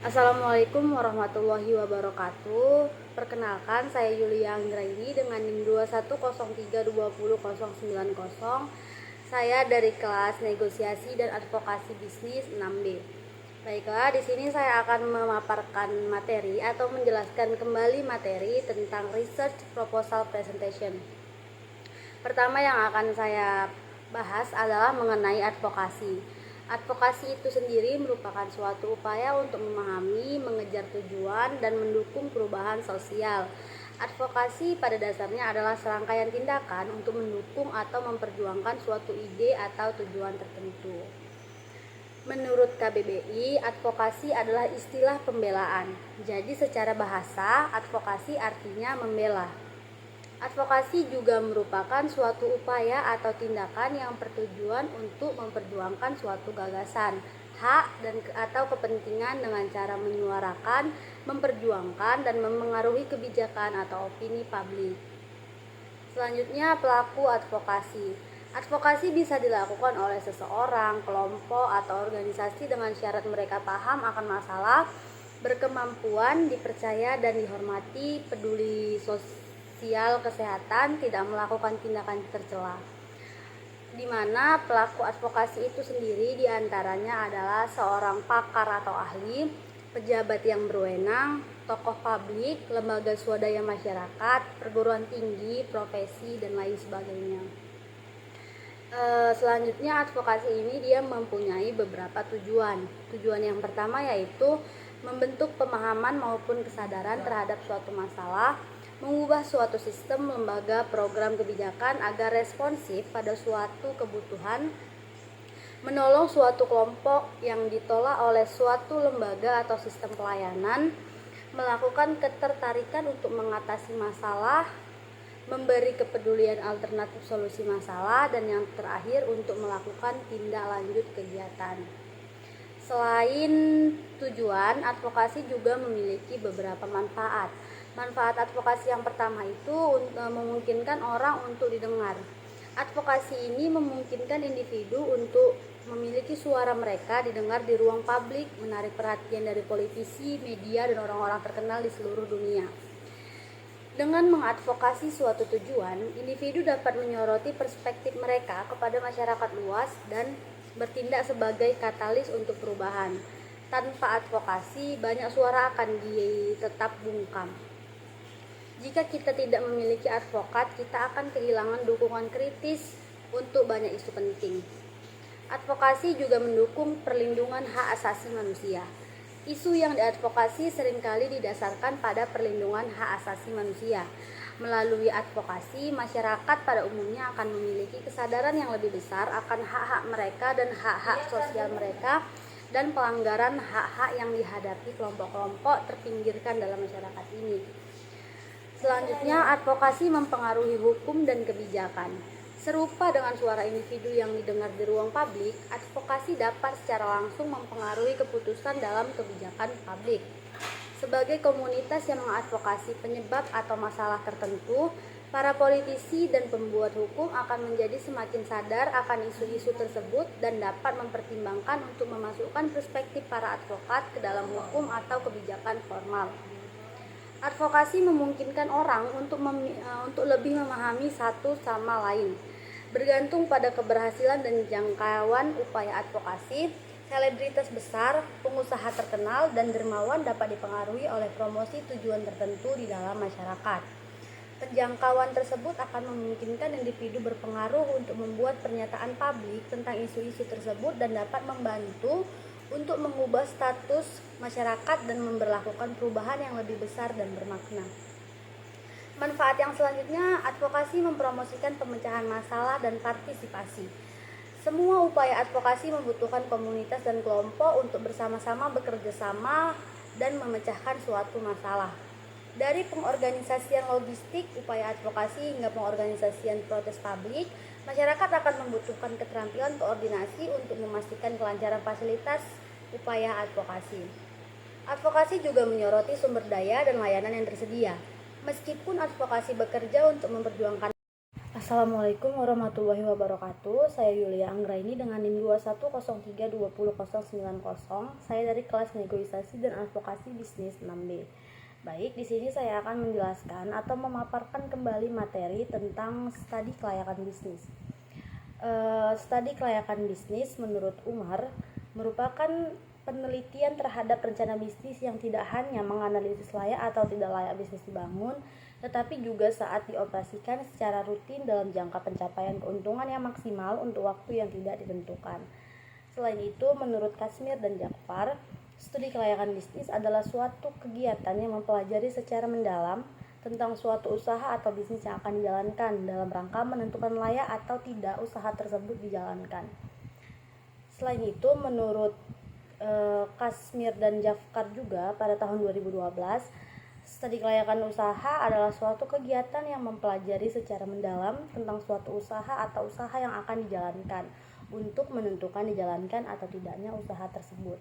Assalamualaikum warahmatullahi wabarakatuh. Perkenalkan, saya Yulia Anggraini dengan NIM 210320090. Saya dari kelas negosiasi dan advokasi bisnis 6B. Baiklah, di sini saya akan memaparkan materi atau menjelaskan kembali materi tentang research proposal presentation. Pertama yang akan saya bahas adalah mengenai advokasi. Advokasi itu sendiri merupakan suatu upaya untuk memahami, mengejar tujuan, dan mendukung perubahan sosial. Advokasi pada dasarnya adalah serangkaian tindakan untuk mendukung atau memperjuangkan suatu ide atau tujuan tertentu. Menurut KBBI, advokasi adalah istilah pembelaan. Jadi secara bahasa, advokasi artinya membela. Advokasi juga merupakan suatu upaya atau tindakan yang bertujuan untuk memperjuangkan suatu gagasan, hak, dan atau kepentingan dengan cara menyuarakan, memperjuangkan, dan memengaruhi kebijakan atau opini publik. Selanjutnya, pelaku advokasi. Advokasi bisa dilakukan oleh seseorang, kelompok, atau organisasi dengan syarat mereka paham akan masalah, berkemampuan, dipercaya dan dihormati, peduli sosial kesehatan, tidak melakukan tindakan tercela. Di mana pelaku advokasi itu sendiri diantaranya adalah seorang pakar atau ahli, pejabat yang berwenang, tokoh publik, lembaga swadaya masyarakat, perguruan tinggi, profesi, dan lain sebagainya. Selanjutnya, advokasi ini dia mempunyai beberapa tujuan. Tujuan yang pertama yaitu membentuk pemahaman maupun kesadaran terhadap suatu masalah, mengubah suatu sistem, lembaga, program kebijakan agar responsif pada suatu kebutuhan, menolong suatu kelompok yang ditolak oleh suatu lembaga atau sistem pelayanan, melakukan ketertarikan untuk mengatasi masalah, memberi kepedulian alternatif solusi masalah, dan yang terakhir untuk melakukan tindak lanjut kegiatan. Selain tujuan, advokasi juga memiliki beberapa manfaat. Manfaat advokasi yang pertama itu memungkinkan orang untuk didengar. Advokasi ini memungkinkan individu untuk memiliki suara mereka didengar di ruang publik, menarik perhatian dari politisi, media, dan orang-orang terkenal di seluruh dunia. Dengan mengadvokasi suatu tujuan, individu dapat menyoroti perspektif mereka kepada masyarakat luas dan bertindak sebagai katalis untuk perubahan. Tanpa advokasi, banyak suara akan tetap bungkam. Jika kita tidak memiliki advokat, kita akan kehilangan dukungan kritis untuk banyak isu penting. Advokasi juga mendukung perlindungan hak asasi manusia. Isu yang diadvokasi seringkali didasarkan pada perlindungan hak asasi manusia. Melalui advokasi, masyarakat pada umumnya akan memiliki kesadaran yang lebih besar akan hak-hak mereka dan hak-hak sosial mereka, dan pelanggaran hak-hak yang dihadapi kelompok-kelompok terpinggirkan dalam masyarakat ini. Selanjutnya, advokasi mempengaruhi hukum dan kebijakan. Serupa dengan suara individu yang didengar di ruang publik, advokasi dapat secara langsung mempengaruhi keputusan dalam kebijakan publik. Sebagai komunitas yang mengadvokasi penyebab atau masalah tertentu, para politisi dan pembuat hukum akan menjadi semakin sadar akan isu-isu tersebut dan dapat mempertimbangkan untuk memasukkan perspektif para advokat ke dalam hukum atau kebijakan formal. Advokasi memungkinkan orang untuk lebih memahami satu sama lain. Bergantung pada keberhasilan dan jangkauan upaya advokasi, selebritas besar, pengusaha terkenal, dan dermawan dapat dipengaruhi oleh promosi tujuan tertentu di dalam masyarakat. Penjangkauan tersebut akan memungkinkan individu berpengaruh untuk membuat pernyataan publik tentang isu-isu tersebut dan dapat membantu untuk mengubah status masyarakat dan memberlakukan perubahan yang lebih besar dan bermakna. Manfaat yang selanjutnya, advokasi mempromosikan pemecahan masalah dan partisipasi. Semua upaya advokasi membutuhkan komunitas dan kelompok untuk bersama-sama bekerja sama dan memecahkan suatu masalah. Dari pengorganisasian logistik, upaya advokasi hingga pengorganisasian protes publik, masyarakat akan membutuhkan keterampilan koordinasi untuk memastikan kelancaran fasilitas upaya advokasi. Advokasi juga menyoroti sumber daya dan layanan yang tersedia. Meskipun advokasi bekerja untuk memperjuangkan Assalamualaikum warahmatullahi wabarakatuh. Saya Yulia Anggraini dengan NIM 2103200900. Saya dari kelas negosiasi dan advokasi bisnis 6B. Baik, di sini saya akan menjelaskan atau memaparkan kembali materi tentang studi kelayakan bisnis. Studi kelayakan bisnis menurut Umar merupakan penelitian terhadap rencana bisnis yang tidak hanya menganalisis layak atau tidak layak bisnis dibangun, tetapi juga saat dioperasikan secara rutin dalam jangka pencapaian keuntungan yang maksimal untuk waktu yang tidak ditentukan. Selain itu, menurut Kasmir dan Jakfar, studi kelayakan bisnis adalah suatu kegiatan yang mempelajari secara mendalam tentang suatu usaha atau bisnis yang akan dijalankan dalam rangka menentukan layak atau tidak usaha tersebut dijalankan. Selain itu, menurut Kasmir dan Jakfar juga pada tahun 2012, studi kelayakan usaha adalah suatu kegiatan yang mempelajari secara mendalam tentang suatu usaha atau usaha yang akan dijalankan untuk menentukan dijalankan atau tidaknya usaha tersebut.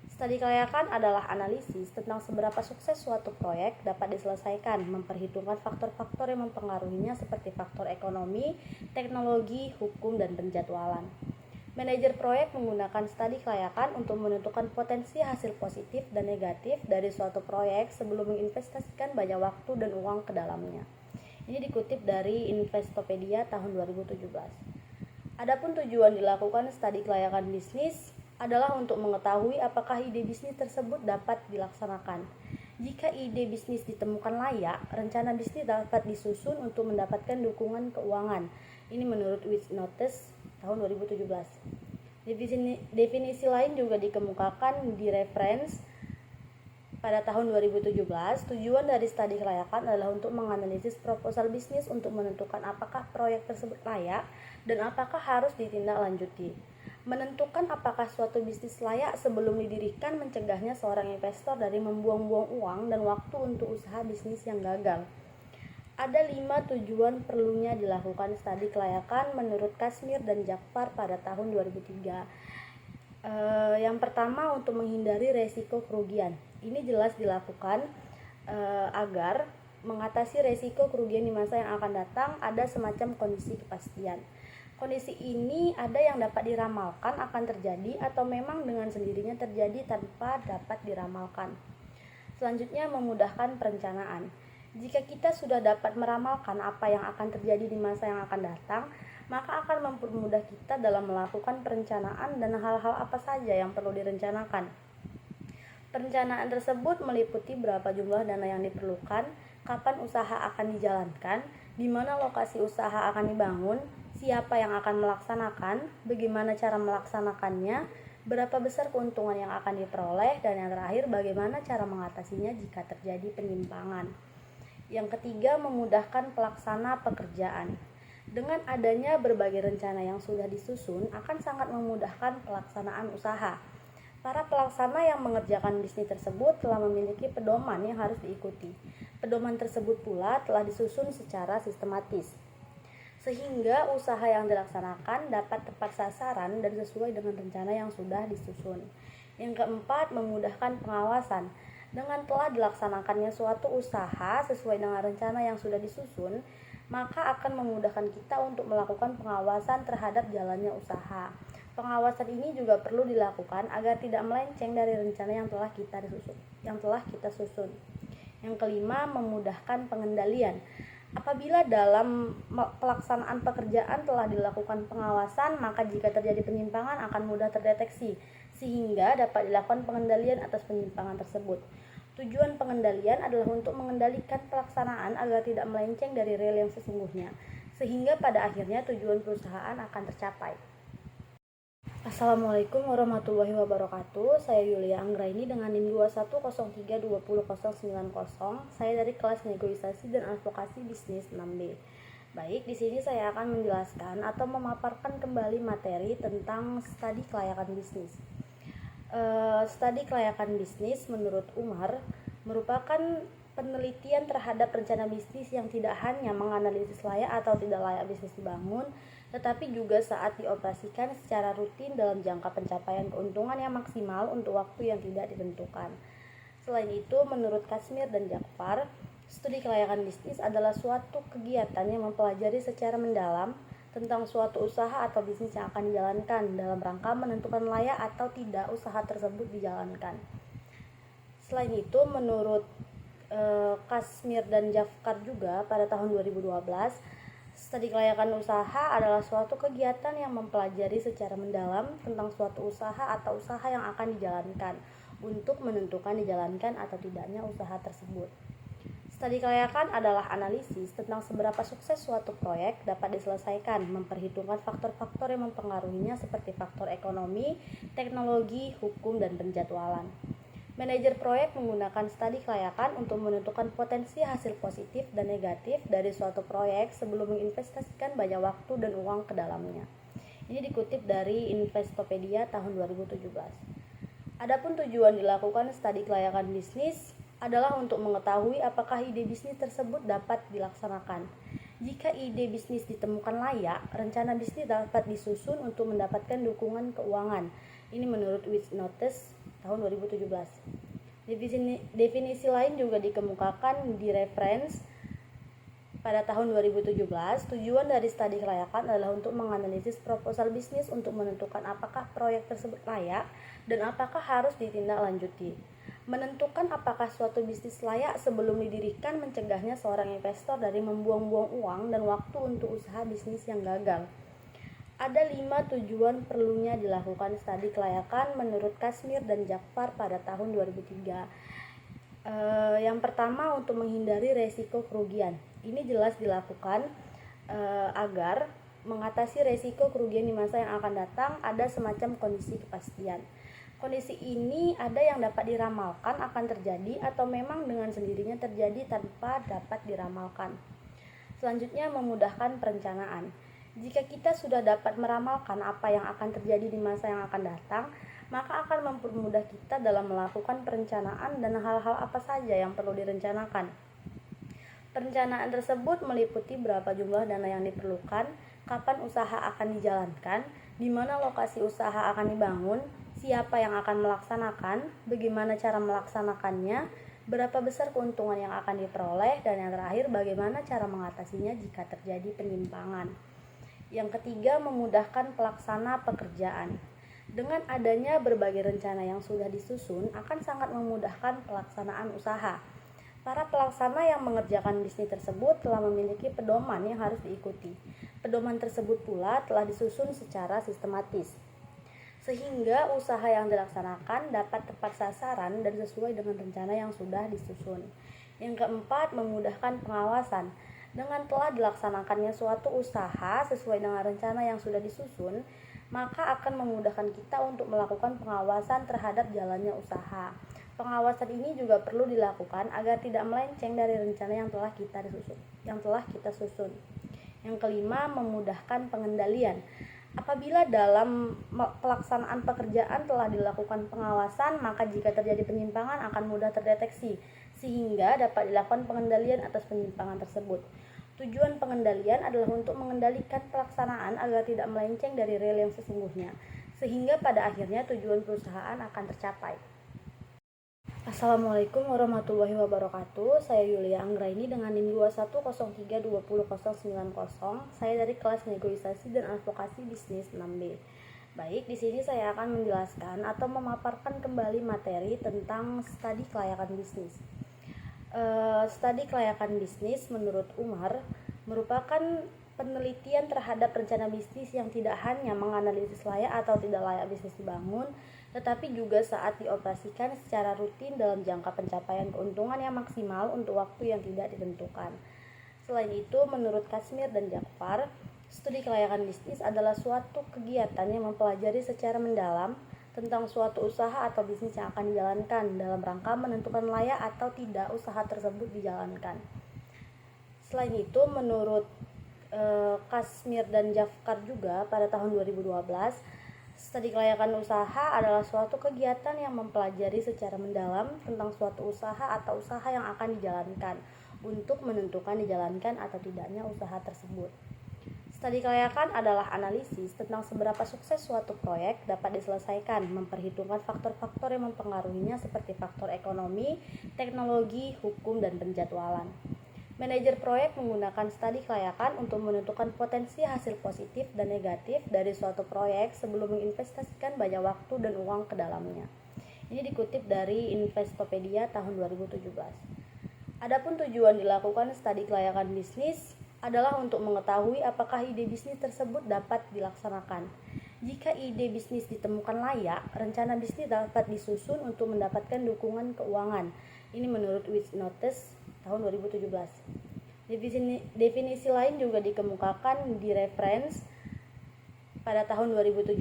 Studi kelayakan adalah analisis tentang seberapa sukses suatu proyek dapat diselesaikan, memperhitungkan faktor-faktor yang mempengaruhinya seperti faktor ekonomi, teknologi, hukum, dan penjadwalan. Manajer proyek menggunakan studi kelayakan untuk menentukan potensi hasil positif dan negatif dari suatu proyek sebelum menginvestasikan banyak waktu dan uang ke dalamnya. Ini dikutip dari Investopedia tahun 2017. Adapun tujuan dilakukan studi kelayakan bisnis adalah untuk mengetahui apakah ide bisnis tersebut dapat dilaksanakan. Jika ide bisnis ditemukan layak, rencana bisnis dapat disusun untuk mendapatkan dukungan keuangan. Ini menurut Witch-Notes tahun 2017. Definisi lain juga dikemukakan di reference pada tahun 2017. Tujuan dari studi kelayakan adalah untuk menganalisis proposal bisnis untuk menentukan apakah proyek tersebut layak dan apakah harus ditindaklanjuti. Menentukan apakah suatu bisnis layak sebelum didirikan mencegahnya seorang investor dari membuang-buang uang dan waktu untuk usaha bisnis yang gagal. Ada 5 tujuan perlunya dilakukan studi kelayakan menurut Kasmir dan Jakfar pada tahun 2003. Yang pertama, untuk menghindari resiko kerugian. Ini jelas dilakukan agar mengatasi resiko kerugian di masa yang akan datang. Ada semacam kondisi kepastian. Kondisi ini ada yang dapat diramalkan akan terjadi atau memang dengan sendirinya terjadi tanpa dapat diramalkan. Selanjutnya, memudahkan perencanaan. Jika kita sudah dapat meramalkan apa yang akan terjadi di masa yang akan datang, maka akan mempermudah kita dalam melakukan perencanaan dan hal-hal apa saja yang perlu direncanakan. Perencanaan tersebut meliputi berapa jumlah dana yang diperlukan, kapan usaha akan dijalankan, di mana lokasi usaha akan dibangun, siapa yang akan melaksanakan, bagaimana cara melaksanakannya, berapa besar keuntungan yang akan diperoleh, dan yang terakhir bagaimana cara mengatasinya jika terjadi penyimpangan. Yang ketiga, memudahkan pelaksana pekerjaan. Dengan adanya berbagai rencana yang sudah disusun akan sangat memudahkan pelaksanaan usaha. Para pelaksana yang mengerjakan bisnis tersebut telah memiliki pedoman yang harus diikuti. Pedoman tersebut pula telah disusun secara sistematis, sehingga usaha yang dilaksanakan dapat tepat sasaran dan sesuai dengan rencana yang sudah disusun. Yang keempat, memudahkan pengawasan. Dengan telah dilaksanakannya suatu usaha sesuai dengan rencana yang sudah disusun, maka akan memudahkan kita untuk melakukan pengawasan terhadap jalannya usaha. Pengawasan ini juga perlu dilakukan agar tidak melenceng dari rencana yang telah kita susun. Yang kelima, memudahkan pengendalian. Apabila dalam pelaksanaan pekerjaan telah dilakukan pengawasan, maka jika terjadi penyimpangan akan mudah terdeteksi, sehingga dapat dilakukan pengendalian atas penyimpangan tersebut. Tujuan pengendalian adalah untuk mengendalikan pelaksanaan agar tidak melenceng dari rel yang sesungguhnya, sehingga pada akhirnya tujuan perusahaan akan tercapai. Assalamualaikum warahmatullahi wabarakatuh. Saya Yulia Anggraini dengan NIM 2103200900. Saya dari kelas negosiasi dan advokasi bisnis 6B. Baik, di sini saya akan menjelaskan atau memaparkan kembali materi tentang studi kelayakan bisnis. Studi kelayakan bisnis menurut Umar merupakan penelitian terhadap rencana bisnis yang tidak hanya menganalisis layak atau tidak layak bisnis dibangun, tetapi juga saat dioperasikan secara rutin dalam jangka pencapaian keuntungan yang maksimal untuk waktu yang tidak ditentukan. Selain itu, menurut Kasmir dan Jakfar, Studi kelayakan bisnis adalah suatu kegiatan yang mempelajari secara mendalam tentang suatu usaha atau bisnis yang akan dijalankan dalam rangka menentukan layak atau tidak usaha tersebut dijalankan. Selain itu, menurut Kasmir dan Jafkar juga pada tahun 2012, studi kelayakan usaha adalah suatu kegiatan yang mempelajari secara mendalam tentang suatu usaha atau usaha yang akan dijalankan untuk menentukan dijalankan atau tidaknya usaha tersebut. Studi kelayakan adalah analisis tentang seberapa sukses suatu proyek dapat diselesaikan, memperhitungkan faktor-faktor yang mempengaruhinya seperti faktor ekonomi, teknologi, hukum, dan penjadwalan. Manajer proyek menggunakan studi kelayakan untuk menentukan potensi hasil positif dan negatif dari suatu proyek sebelum menginvestasikan banyak waktu dan uang ke dalamnya. Ini dikutip dari Investopedia tahun 2017. Adapun tujuan dilakukan studi kelayakan bisnis adalah untuk mengetahui apakah ide bisnis tersebut dapat dilaksanakan. Jika ide bisnis ditemukan layak, rencana bisnis dapat disusun untuk mendapatkan dukungan keuangan. Ini menurut Witch-Notes tahun 2017. Definisi lain juga dikemukakan di reference pada tahun 2017. Tujuan dari studi kelayakan adalah untuk menganalisis proposal bisnis untuk menentukan apakah proyek tersebut layak dan apakah harus ditindaklanjuti. Menentukan apakah suatu bisnis layak sebelum didirikan mencegahnya seorang investor dari membuang-buang uang dan waktu untuk usaha bisnis yang gagal. Ada 5 tujuan perlunya dilakukan studi kelayakan menurut Kasmir dan Jafkar pada tahun 2003. Yang pertama, untuk menghindari resiko kerugian. Ini jelas dilakukan agar mengatasi resiko kerugian di masa yang akan datang. Ada semacam kondisi kepastian. Kondisi ini ada yang dapat diramalkan akan terjadi atau memang dengan sendirinya terjadi tanpa dapat diramalkan. Selanjutnya, memudahkan perencanaan. Jika kita sudah dapat meramalkan apa yang akan terjadi di masa yang akan datang, maka akan mempermudah kita dalam melakukan perencanaan dan hal-hal apa saja yang perlu direncanakan. Perencanaan tersebut meliputi berapa jumlah dana yang diperlukan, kapan usaha akan dijalankan, di mana lokasi usaha akan dibangun, siapa yang akan melaksanakan, bagaimana cara melaksanakannya, berapa besar keuntungan yang akan diperoleh, dan yang terakhir bagaimana cara mengatasinya jika terjadi penyimpangan. Yang ketiga, memudahkan pelaksana pekerjaan. Dengan adanya berbagai rencana yang sudah disusun akan sangat memudahkan pelaksanaan usaha. Para pelaksana yang mengerjakan bisnis tersebut telah memiliki pedoman yang harus diikuti. Pedoman tersebut pula telah disusun secara sistematis, sehingga usaha yang dilaksanakan dapat tepat sasaran dan sesuai dengan rencana yang sudah disusun. Yang keempat, memudahkan pengawasan. Dengan telah dilaksanakannya suatu usaha sesuai dengan rencana yang sudah disusun, maka akan memudahkan kita untuk melakukan pengawasan terhadap jalannya usaha. Pengawasan ini juga perlu dilakukan agar tidak melenceng dari rencana yang telah kita susun. Yang kelima, memudahkan pengendalian. Apabila dalam pelaksanaan pekerjaan telah dilakukan pengawasan, maka jika terjadi penyimpangan akan mudah terdeteksi, sehingga dapat dilakukan pengendalian atas penyimpangan tersebut. Tujuan pengendalian adalah untuk mengendalikan pelaksanaan agar tidak melenceng dari rel yang sesungguhnya, sehingga pada akhirnya tujuan perusahaan akan tercapai. Assalamualaikum warahmatullahi wabarakatuh. Saya Yulia Anggraini dengan NIM 2103200090. Saya dari kelas negosiasi dan advokasi bisnis 6B. Baik, di sini saya akan menjelaskan atau memaparkan kembali materi tentang studi kelayakan bisnis. Studi kelayakan bisnis menurut Umar merupakan penelitian terhadap rencana bisnis yang tidak hanya menganalisis layak atau tidak layak bisnis dibangun, tetapi juga saat dioperasikan secara rutin dalam jangka pencapaian keuntungan yang maksimal untuk waktu yang tidak ditentukan. Selain itu, menurut Kasmir dan Jafkar, studi kelayakan bisnis adalah suatu kegiatan yang mempelajari secara mendalam tentang suatu usaha atau bisnis yang akan dijalankan dalam rangka menentukan layak atau tidak usaha tersebut dijalankan. Selain itu, menurut Kasmir dan Jafkar juga pada tahun 2012, studi kelayakan usaha adalah suatu kegiatan yang mempelajari secara mendalam tentang suatu usaha atau usaha yang akan dijalankan untuk menentukan dijalankan atau tidaknya usaha tersebut. Studi kelayakan adalah analisis tentang seberapa sukses suatu proyek dapat diselesaikan, memperhitungkan faktor-faktor yang mempengaruhinya seperti faktor ekonomi, teknologi, hukum, dan penjadwalan. Manajer proyek menggunakan studi kelayakan untuk menentukan potensi hasil positif dan negatif dari suatu proyek sebelum menginvestasikan banyak waktu dan uang ke dalamnya. Ini dikutip dari Investopedia tahun 2017. Adapun tujuan dilakukan studi kelayakan bisnis adalah untuk mengetahui apakah ide bisnis tersebut dapat dilaksanakan. Jika ide bisnis ditemukan layak, rencana bisnis dapat disusun untuk mendapatkan dukungan keuangan. Ini menurut Which Notice tahun 2017. Definisi lain juga dikemukakan di reference pada tahun 2017.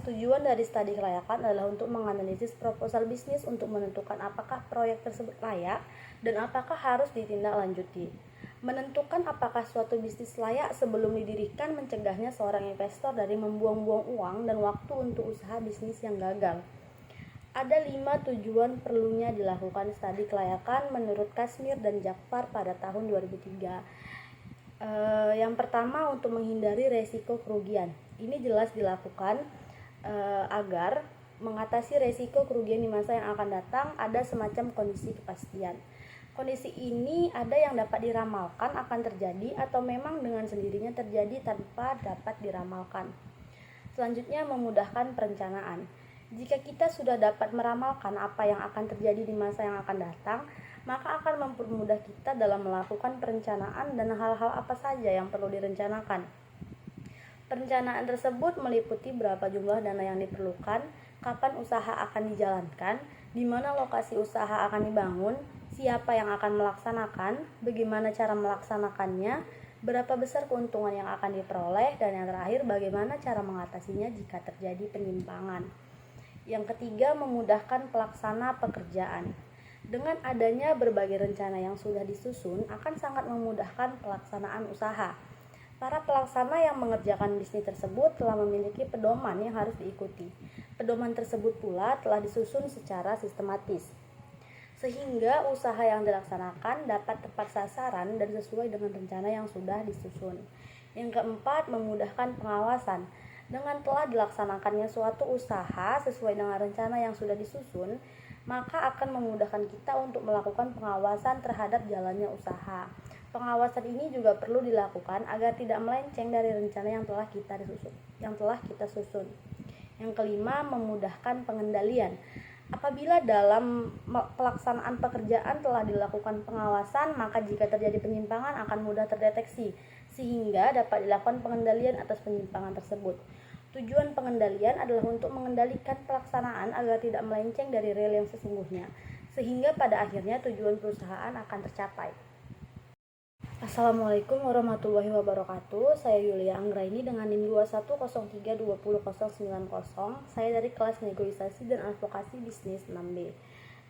Tujuan dari studi kelayakan adalah untuk menganalisis proposal bisnis untuk menentukan apakah proyek tersebut layak dan apakah harus ditindaklanjuti. Menentukan apakah suatu bisnis layak sebelum didirikan mencegahnya seorang investor dari membuang-buang uang dan waktu untuk usaha bisnis yang gagal. Ada 5 tujuan perlunya dilakukan studi kelayakan menurut Kashmir dan Jafar pada tahun 2003. Yang pertama, untuk menghindari resiko kerugian. Ini jelas dilakukan agar mengatasi resiko kerugian di masa yang akan datang. Ada semacam kondisi kepastian. Kondisi ini ada yang dapat diramalkan akan terjadi atau memang dengan sendirinya terjadi tanpa dapat diramalkan. Selanjutnya, memudahkan perencanaan. Jika kita sudah dapat meramalkan apa yang akan terjadi di masa yang akan datang, maka akan mempermudah kita dalam melakukan perencanaan dan hal-hal apa saja yang perlu direncanakan. Perencanaan tersebut meliputi berapa jumlah dana yang diperlukan, kapan usaha akan dijalankan, di mana lokasi usaha akan dibangun, siapa yang akan melaksanakan, bagaimana cara melaksanakannya, berapa besar keuntungan yang akan diperoleh, dan yang terakhir bagaimana cara mengatasinya jika terjadi penyimpangan. Yang ketiga, memudahkan pelaksana pekerjaan. Dengan adanya berbagai rencana yang sudah disusun akan sangat memudahkan pelaksanaan usaha. Para pelaksana yang mengerjakan bisnis tersebut telah memiliki pedoman yang harus diikuti. Pedoman tersebut pula telah disusun secara sistematis, sehingga usaha yang dilaksanakan dapat tepat sasaran dan sesuai dengan rencana yang sudah disusun. Yang keempat, memudahkan pengawasan. Dengan telah dilaksanakannya suatu usaha sesuai dengan rencana yang sudah disusun, maka akan memudahkan kita untuk melakukan pengawasan terhadap jalannya usaha. Pengawasan ini juga perlu dilakukan agar tidak melenceng dari rencana yang telah kita susun. Yang kelima, memudahkan pengendalian. Apabila dalam pelaksanaan pekerjaan telah dilakukan pengawasan, maka jika terjadi penyimpangan akan mudah terdeteksi, sehingga dapat dilakukan pengendalian atas penyimpangan tersebut. Tujuan pengendalian adalah untuk mengendalikan pelaksanaan agar tidak melenceng dari real yang sesungguhnya, sehingga pada akhirnya tujuan perusahaan akan tercapai. Assalamualaikum warahmatullahi wabarakatuh. Saya Yulia Anggraini dengan NIM 2103200090. Saya dari kelas negosiasi dan advokasi bisnis 6B.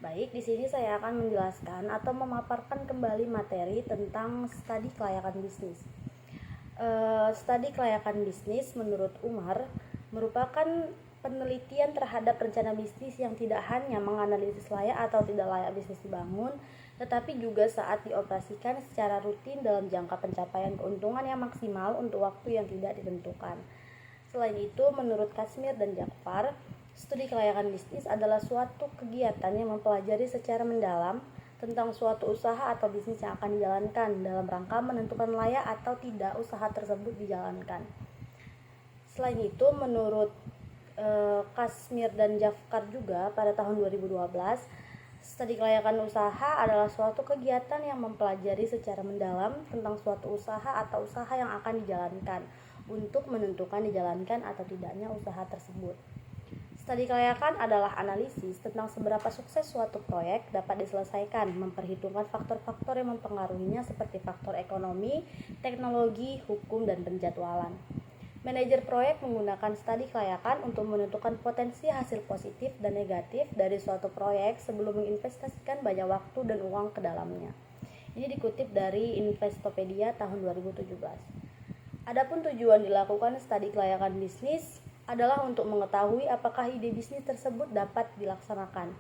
Baik, di sini saya akan menjelaskan atau memaparkan kembali materi tentang studi kelayakan bisnis. Studi kelayakan bisnis menurut Umar merupakan penelitian terhadap rencana bisnis yang tidak hanya menganalisis layak atau tidak layak bisnis dibangun, tetapi juga saat dioperasikan secara rutin dalam jangka pencapaian keuntungan yang maksimal untuk waktu yang tidak ditentukan. Selain itu, menurut Kashmir dan Jafar, studi kelayakan bisnis adalah suatu kegiatan yang mempelajari secara mendalam tentang suatu usaha atau bisnis yang akan dijalankan dalam rangka menentukan layak atau tidak usaha tersebut dijalankan. Selain itu, menurut Kashmir dan Jafar juga pada tahun 2012, studi kelayakan usaha adalah suatu kegiatan yang mempelajari secara mendalam tentang suatu usaha atau usaha yang akan dijalankan untuk menentukan dijalankan atau tidaknya usaha tersebut. Studi kelayakan adalah analisis tentang seberapa sukses suatu proyek dapat diselesaikan, memperhitungkan faktor-faktor yang mempengaruhinya seperti faktor ekonomi, teknologi, hukum, dan penjadwalan. Manajer proyek menggunakan studi kelayakan untuk menentukan potensi hasil positif dan negatif dari suatu proyek sebelum menginvestasikan banyak waktu dan uang ke dalamnya. Ini dikutip dari Investopedia tahun 2017. Adapun tujuan dilakukan studi kelayakan bisnis adalah untuk mengetahui apakah ide bisnis tersebut dapat dilaksanakan.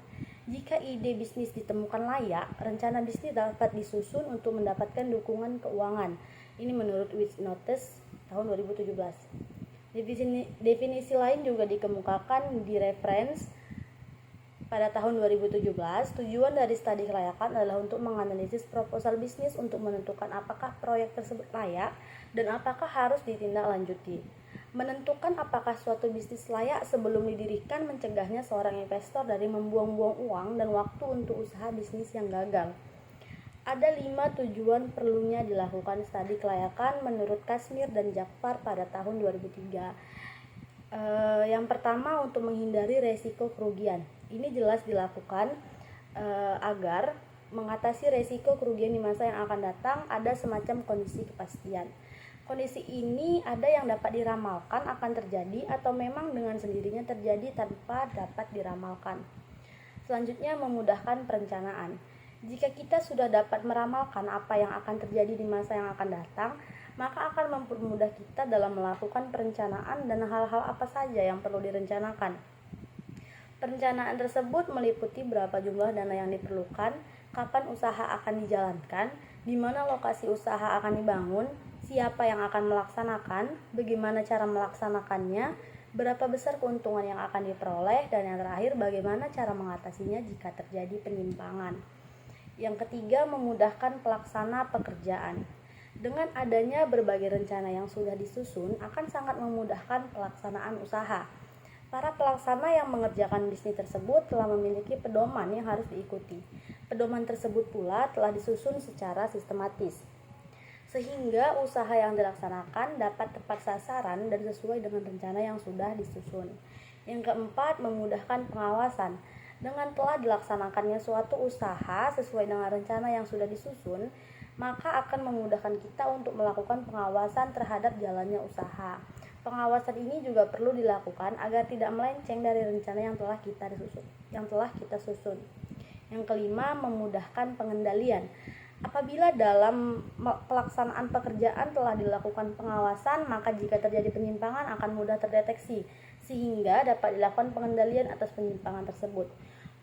Jika ide bisnis ditemukan layak, rencana bisnis dapat disusun untuk mendapatkan dukungan keuangan. Ini menurut Which Notice tahun 2017. Definisi lain juga dikemukakan di reference pada tahun 2017. Tujuan dari studi kelayakan adalah untuk menganalisis proposal bisnis untuk menentukan apakah proyek tersebut layak dan apakah harus ditindaklanjuti. Menentukan apakah suatu bisnis layak sebelum didirikan mencegahnya seorang investor dari membuang-buang uang dan waktu untuk usaha bisnis yang gagal. Ada 5 tujuan perlunya dilakukan studi kelayakan menurut Kashmir dan Jafar pada tahun 2003. Yang pertama, untuk menghindari resiko kerugian. Ini jelas dilakukan agar mengatasi resiko kerugian di masa yang akan datang. Ada semacam kondisi kepastian. Kondisi ini ada yang dapat diramalkan akan terjadi atau memang dengan sendirinya terjadi tanpa dapat diramalkan. Selanjutnya, memudahkan perencanaan. Jika kita sudah dapat meramalkan apa yang akan terjadi di masa yang akan datang, maka akan mempermudah kita dalam melakukan perencanaan dan hal-hal apa saja yang perlu direncanakan. Perencanaan tersebut meliputi berapa jumlah dana yang diperlukan, kapan usaha akan dijalankan, di mana lokasi usaha akan dibangun, siapa yang akan melaksanakan, bagaimana cara melaksanakannya, berapa besar keuntungan yang akan diperoleh, dan yang terakhir bagaimana cara mengatasinya jika terjadi penyimpangan. Yang ketiga, memudahkan pelaksana pekerjaan. Dengan adanya berbagai rencana yang sudah disusun akan sangat memudahkan pelaksanaan usaha. Para pelaksana yang mengerjakan bisnis tersebut telah memiliki pedoman yang harus diikuti. Pedoman tersebut pula telah disusun secara sistematis, sehingga usaha yang dilaksanakan dapat tepat sasaran dan sesuai dengan rencana yang sudah disusun. Yang keempat, memudahkan pengawasan. Dengan telah dilaksanakannya suatu usaha sesuai dengan rencana yang sudah disusun, maka akan memudahkan kita untuk melakukan pengawasan terhadap jalannya usaha. Pengawasan ini juga perlu dilakukan agar tidak melenceng dari rencana yang telah kita susun. Yang kelima, memudahkan pengendalian. Apabila dalam pelaksanaan pekerjaan telah dilakukan pengawasan, maka jika terjadi penyimpangan akan mudah terdeteksi, sehingga dapat dilakukan pengendalian atas penyimpangan tersebut.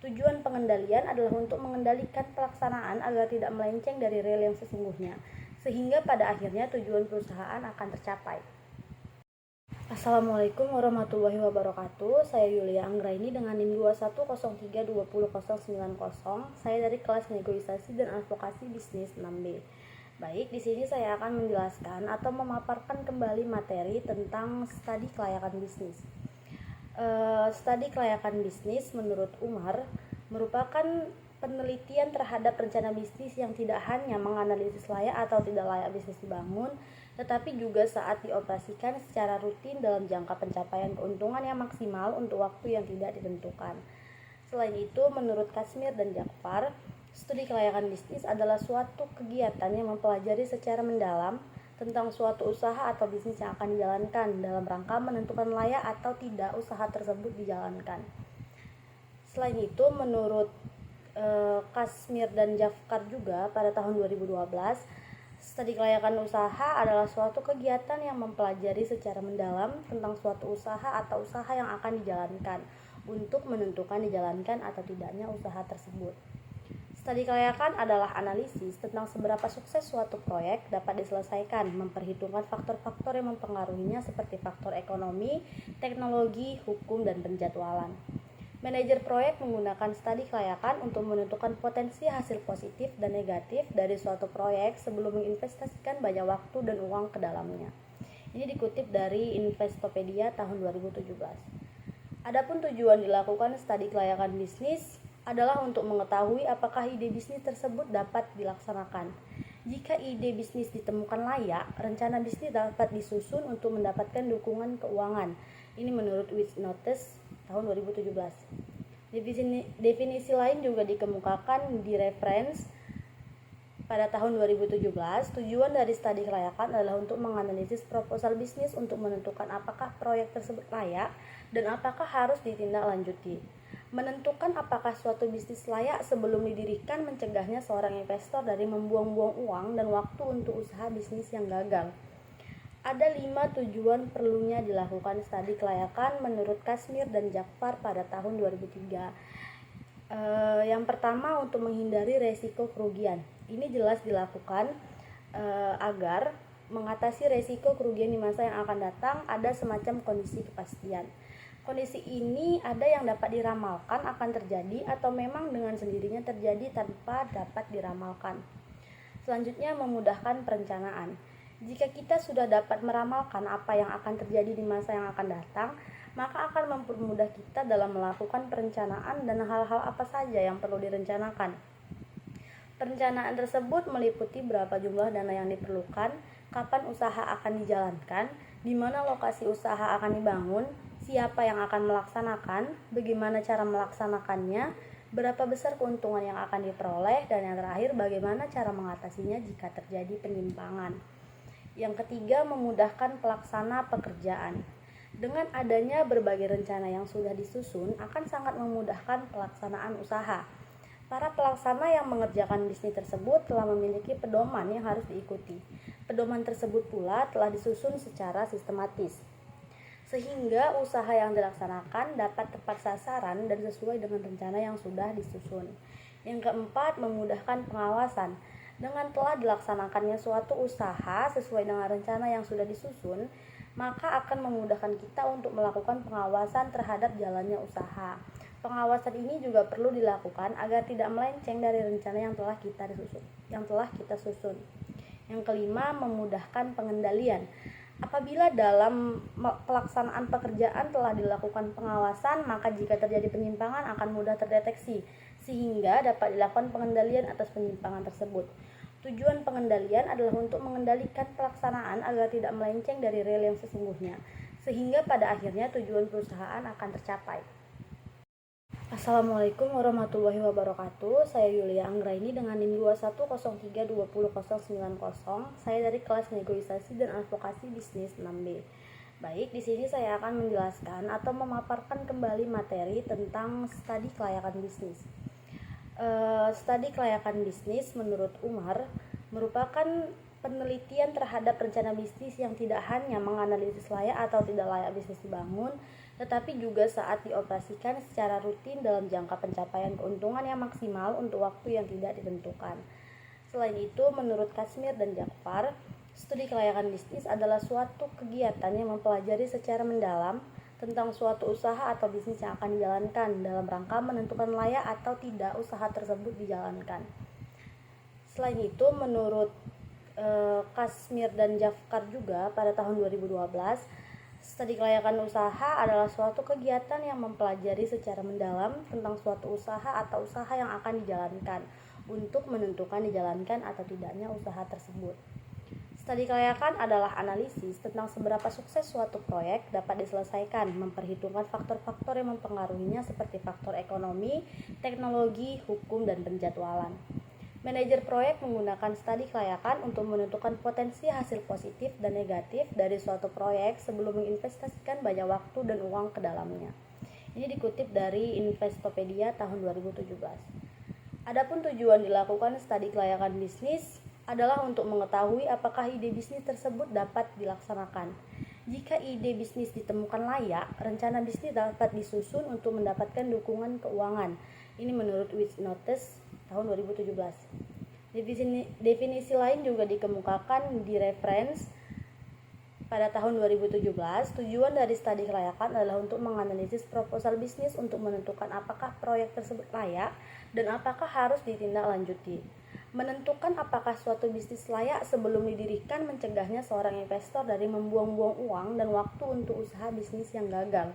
Tujuan pengendalian adalah untuk mengendalikan pelaksanaan agar tidak melenceng dari rel yang sesungguhnya, sehingga pada akhirnya tujuan perusahaan akan tercapai. Assalamualaikum warahmatullahi wabarakatuh. Saya Yulia Anggraini dengan NIM 2103200090. Saya dari kelas negosiasi dan advokasi bisnis 6B. Baik, di sini saya akan menjelaskan atau memaparkan kembali materi tentang studi kelayakan bisnis. Studi kelayakan bisnis menurut Umar merupakan penelitian terhadap rencana bisnis yang tidak hanya menganalisis layak atau tidak layak bisnis dibangun, tetapi juga saat dioperasikan secara rutin dalam jangka pencapaian keuntungan yang maksimal untuk waktu yang tidak ditentukan. Selain itu, menurut Kashmir dan Jafar, studi kelayakan bisnis adalah suatu kegiatan yang mempelajari secara mendalam tentang suatu usaha atau bisnis yang akan dijalankan dalam rangka menentukan layak atau tidak usaha tersebut dijalankan. Selain itu, menurut Kashmir dan Jafar juga pada tahun 2012, studi kelayakan usaha adalah suatu kegiatan yang mempelajari secara mendalam tentang suatu usaha atau usaha yang akan dijalankan untuk menentukan dijalankan atau tidaknya usaha tersebut. Studi kelayakan adalah analisis tentang seberapa sukses suatu proyek dapat diselesaikan, memperhitungkan faktor-faktor yang mempengaruhinya seperti faktor ekonomi, teknologi, hukum, dan penjadwalan. Manajer proyek menggunakan studi kelayakan untuk menentukan potensi hasil positif dan negatif dari suatu proyek sebelum menginvestasikan banyak waktu dan uang ke dalamnya. Ini dikutip dari Investopedia tahun 2017. Adapun tujuan dilakukan studi kelayakan bisnis adalah untuk mengetahui apakah ide bisnis tersebut dapat dilaksanakan. Jika ide bisnis ditemukan layak, rencana bisnis dapat disusun untuk mendapatkan dukungan keuangan. Ini menurut Which Notice tahun 2017. Definisi lain juga dikemukakan di reference pada tahun 2017. Tujuan dari studi kelayakan adalah untuk menganalisis proposal bisnis untuk menentukan apakah proyek tersebut layak dan apakah harus ditindaklanjuti. Menentukan apakah suatu bisnis layak sebelum didirikan mencegahnya seorang investor dari membuang-buang uang dan waktu untuk usaha bisnis yang gagal. Ada 5 tujuan perlunya dilakukan studi kelayakan menurut Kashmir dan Jafar pada tahun 2003. Yang pertama, untuk menghindari resiko kerugian. Ini jelas dilakukan agar mengatasi resiko kerugian di masa yang akan datang, ada semacam kondisi kepastian. Kondisi ini ada yang dapat diramalkan akan terjadi atau memang dengan sendirinya terjadi tanpa dapat diramalkan. Selanjutnya, memudahkan perencanaan. Jika kita sudah dapat meramalkan apa yang akan terjadi di masa yang akan datang, maka akan mempermudah kita dalam melakukan perencanaan dan hal-hal apa saja yang perlu direncanakan. Perencanaan tersebut meliputi berapa jumlah dana yang diperlukan, kapan usaha akan dijalankan, di mana lokasi usaha akan dibangun, siapa yang akan melaksanakan, bagaimana cara melaksanakannya, berapa besar keuntungan yang akan diperoleh, dan yang terakhir bagaimana cara mengatasinya jika terjadi penyimpangan. Yang ketiga, memudahkan pelaksana pekerjaan. Dengan adanya berbagai rencana yang sudah disusun akan sangat memudahkan pelaksanaan usaha. Para pelaksana yang mengerjakan bisnis tersebut telah memiliki pedoman yang harus diikuti. Pedoman tersebut pula telah disusun secara sistematis, sehingga usaha yang dilaksanakan dapat tepat sasaran dan sesuai dengan rencana yang sudah disusun. Yang keempat, memudahkan pengawasan. Dengan telah dilaksanakannya suatu usaha sesuai dengan rencana yang sudah disusun, maka akan memudahkan kita untuk melakukan pengawasan terhadap jalannya usaha. Pengawasan ini juga perlu dilakukan agar tidak melenceng dari rencana yang telah kita susun. Yang kelima, memudahkan pengendalian. Apabila dalam pelaksanaan pekerjaan telah dilakukan pengawasan, maka jika terjadi penyimpangan akan mudah terdeteksi, sehingga dapat dilakukan pengendalian atas penyimpangan tersebut. Tujuan pengendalian adalah untuk mengendalikan pelaksanaan agar tidak melenceng dari rel yang sesungguhnya, sehingga pada akhirnya tujuan perusahaan akan tercapai. Assalamualaikum warahmatullahi wabarakatuh. Saya Yulia Anggraini dengan NIM 2103200090. Saya dari kelas negosiasi dan advokasi bisnis 6B. Baik, di sini saya akan menjelaskan atau memaparkan kembali materi tentang studi kelayakan bisnis. Studi kelayakan bisnis menurut Umar merupakan penelitian terhadap rencana bisnis yang tidak hanya menganalisis layak atau tidak layak bisnis dibangun, tetapi juga saat dioperasikan secara rutin dalam jangka pencapaian keuntungan yang maksimal untuk waktu yang tidak ditentukan. Selain itu, menurut Kasmir dan Jafar, studi kelayakan bisnis adalah suatu kegiatan yang mempelajari secara mendalam tentang suatu usaha atau bisnis yang akan dijalankan dalam rangka menentukan layak atau tidak usaha tersebut dijalankan. Selain itu, menurut Kasmir dan Jafar juga pada tahun 2012, studi kelayakan usaha adalah suatu kegiatan yang mempelajari secara mendalam tentang suatu usaha atau usaha yang akan dijalankan untuk menentukan dijalankan atau tidaknya usaha tersebut. Studi kelayakan adalah analisis tentang seberapa sukses suatu proyek dapat diselesaikan, memperhitungkan faktor-faktor yang mempengaruhinya seperti faktor ekonomi, teknologi, hukum, dan penjadwalan. Manajer proyek menggunakan studi kelayakan untuk menentukan potensi hasil positif dan negatif dari suatu proyek sebelum menginvestasikan banyak waktu dan uang ke dalamnya. Ini dikutip dari Investopedia tahun 2017. Adapun tujuan dilakukan studi kelayakan bisnis adalah untuk mengetahui apakah ide bisnis tersebut dapat dilaksanakan. Jika ide bisnis ditemukan layak, rencana bisnis dapat disusun untuk mendapatkan dukungan keuangan. Ini menurut Which Notice tahun 2017. Definisi lain juga dikemukakan di reference pada tahun 2017. Tujuan dari studi kelayakan adalah untuk menganalisis proposal bisnis untuk menentukan apakah proyek tersebut layak dan apakah harus ditindaklanjuti. Menentukan apakah suatu bisnis layak sebelum didirikan mencegahnya seorang investor dari membuang-buang uang dan waktu untuk usaha bisnis yang gagal.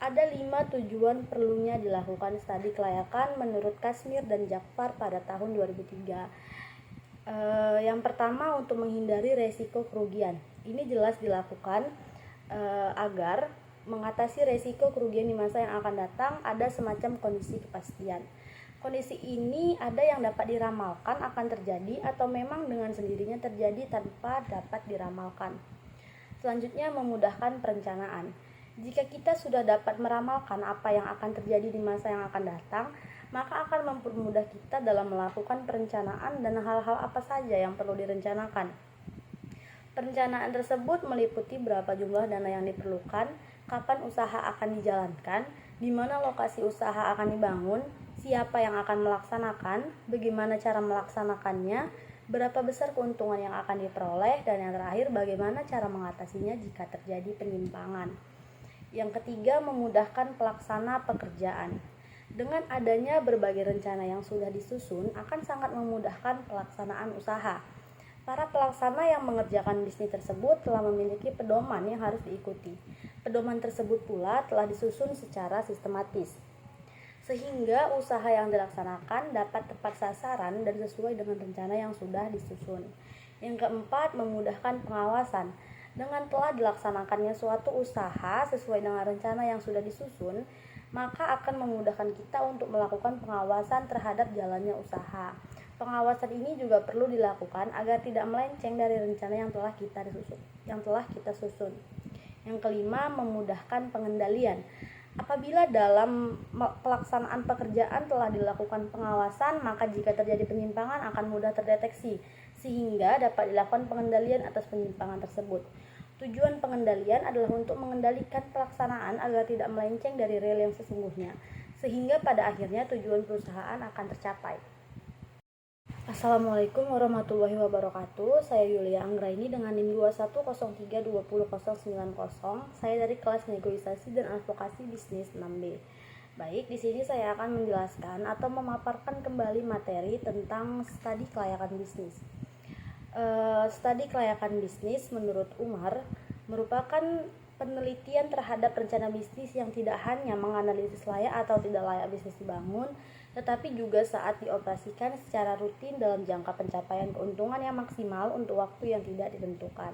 Ada 5 tujuan perlunya dilakukan studi kelayakan menurut Kasmir dan Jafar pada tahun 2003. Yang pertama, untuk menghindari resiko kerugian. Ini jelas dilakukan agar mengatasi resiko kerugian di masa yang akan datang, ada semacam kondisi kepastian. Kondisi ini ada yang dapat diramalkan akan terjadi atau memang dengan sendirinya terjadi tanpa dapat diramalkan. Selanjutnya, memudahkan perencanaan. Jika kita sudah dapat meramalkan apa yang akan terjadi di masa yang akan datang, maka akan mempermudah kita dalam melakukan perencanaan dan hal-hal apa saja yang perlu direncanakan. Perencanaan tersebut meliputi berapa jumlah dana yang diperlukan, kapan usaha akan dijalankan, di mana lokasi usaha akan dibangun, siapa yang akan melaksanakan, bagaimana cara melaksanakannya, berapa besar keuntungan yang akan diperoleh, dan yang terakhir bagaimana cara mengatasinya jika terjadi penyimpangan. Yang ketiga, memudahkan pelaksana pekerjaan. Dengan adanya berbagai rencana yang sudah disusun akan sangat memudahkan pelaksanaan usaha. Para pelaksana yang mengerjakan bisnis tersebut telah memiliki pedoman yang harus diikuti. Pedoman tersebut pula telah disusun secara sistematis, sehingga usaha yang dilaksanakan dapat tepat sasaran dan sesuai dengan rencana yang sudah disusun. Yang keempat, memudahkan pengawasan. Dengan telah dilaksanakannya suatu usaha sesuai dengan rencana yang sudah disusun, maka akan memudahkan kita untuk melakukan pengawasan terhadap jalannya usaha. Pengawasan ini juga perlu dilakukan agar tidak melenceng dari rencana yang telah kita susun. Yang kelima, memudahkan pengendalian. Apabila dalam pelaksanaan pekerjaan telah dilakukan pengawasan, maka jika terjadi penyimpangan akan mudah terdeteksi, sehingga dapat dilakukan pengendalian atas penyimpangan tersebut. Tujuan pengendalian adalah untuk mengendalikan pelaksanaan agar tidak melenceng dari rel yang sesungguhnya, sehingga pada akhirnya tujuan perusahaan akan tercapai. Assalamualaikum warahmatullahi wabarakatuh. Saya Yulia Anggraini dengan NIM 2103200090. Saya dari kelas negosiasi dan advokasi bisnis 6B. Baik, di sini saya akan menjelaskan atau memaparkan kembali materi tentang studi kelayakan bisnis. Studi kelayakan bisnis menurut Umar merupakan penelitian terhadap rencana bisnis yang tidak hanya menganalisis layak atau tidak layak bisnis dibangun, tetapi juga saat dioperasikan secara rutin dalam jangka pencapaian keuntungan yang maksimal untuk waktu yang tidak ditentukan.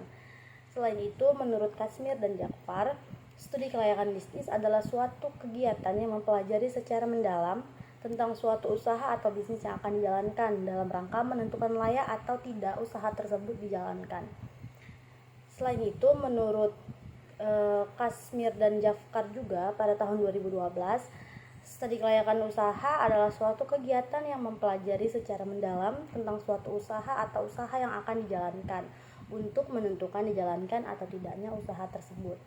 Selain itu, menurut Kasmir dan Jakfar, studi kelayakan bisnis adalah suatu kegiatan yang mempelajari secara mendalam tentang suatu usaha atau bisnis yang akan dijalankan dalam rangka menentukan layak atau tidak usaha tersebut dijalankan. Selain itu, menurut Kasmir dan Jakfar juga pada tahun 2012, studi kelayakan usaha adalah suatu kegiatan yang mempelajari secara mendalam tentang suatu usaha atau usaha yang akan dijalankan untuk menentukan dijalankan atau tidaknya usaha tersebut.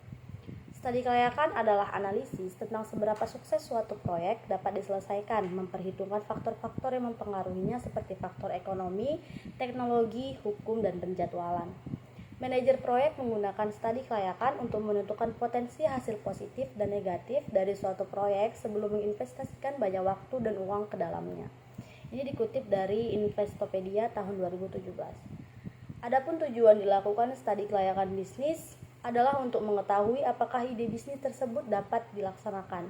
Studi kelayakan adalah analisis tentang seberapa sukses suatu proyek dapat diselesaikan, memperhitungkan faktor-faktor yang mempengaruhinya seperti faktor ekonomi, teknologi, hukum, dan penjadwalan. Manajer proyek menggunakan studi kelayakan untuk menentukan potensi hasil positif dan negatif dari suatu proyek sebelum menginvestasikan banyak waktu dan uang ke dalamnya. Ini dikutip dari Investopedia tahun 2017. Adapun tujuan dilakukan studi kelayakan bisnis adalah untuk mengetahui apakah ide bisnis tersebut dapat dilaksanakan.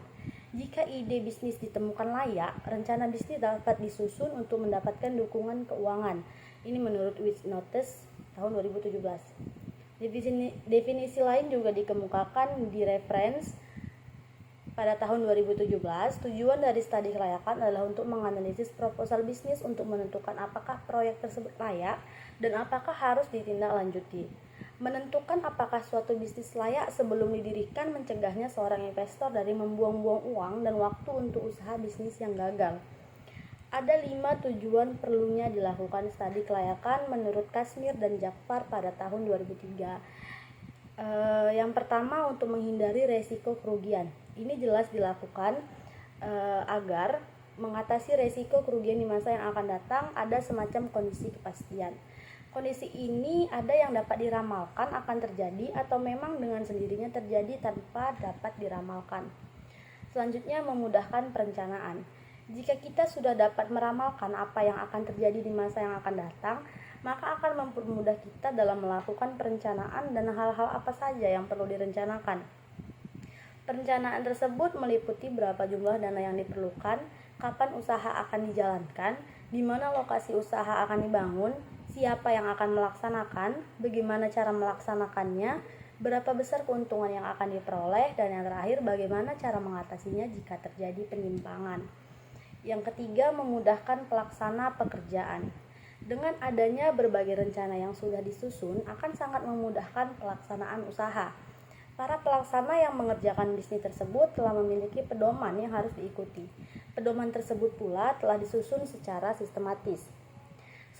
Jika ide bisnis ditemukan layak, rencana bisnis dapat disusun untuk mendapatkan dukungan keuangan. Ini menurut Which Notice tahun 2017. Definisi lain juga dikemukakan di reference pada tahun 2017. Tujuan dari studi kelayakan adalah untuk menganalisis proposal bisnis untuk menentukan apakah proyek tersebut layak dan apakah harus ditindaklanjuti. Menentukan apakah suatu bisnis layak sebelum didirikan mencegahnya seorang investor dari membuang-buang uang dan waktu untuk usaha bisnis yang gagal. Ada 5 tujuan perlunya dilakukan studi kelayakan menurut Kasmir dan Jakfar pada tahun 2003. Yang pertama, untuk menghindari resiko kerugian. Ini jelas dilakukan agar mengatasi resiko kerugian di masa yang akan datang. Ada semacam kondisi kepastian. Kondisi ini ada yang dapat diramalkan akan terjadi atau memang dengan sendirinya terjadi tanpa dapat diramalkan. Selanjutnya, memudahkan perencanaan. Jika kita sudah dapat meramalkan apa yang akan terjadi di masa yang akan datang, maka akan mempermudah kita dalam melakukan perencanaan dan hal-hal apa saja yang perlu direncanakan. Perencanaan tersebut meliputi berapa jumlah dana yang diperlukan, kapan usaha akan dijalankan, di mana lokasi usaha akan dibangun, siapa yang akan melaksanakan, bagaimana cara melaksanakannya, berapa besar keuntungan yang akan diperoleh, dan yang terakhir bagaimana cara mengatasinya jika terjadi penyimpangan. Yang ketiga, memudahkan pelaksana pekerjaan. Dengan adanya berbagai rencana yang sudah disusun akan sangat memudahkan pelaksanaan usaha. Para pelaksana yang mengerjakan bisnis tersebut telah memiliki pedoman yang harus diikuti. Pedoman tersebut pula telah disusun secara sistematis,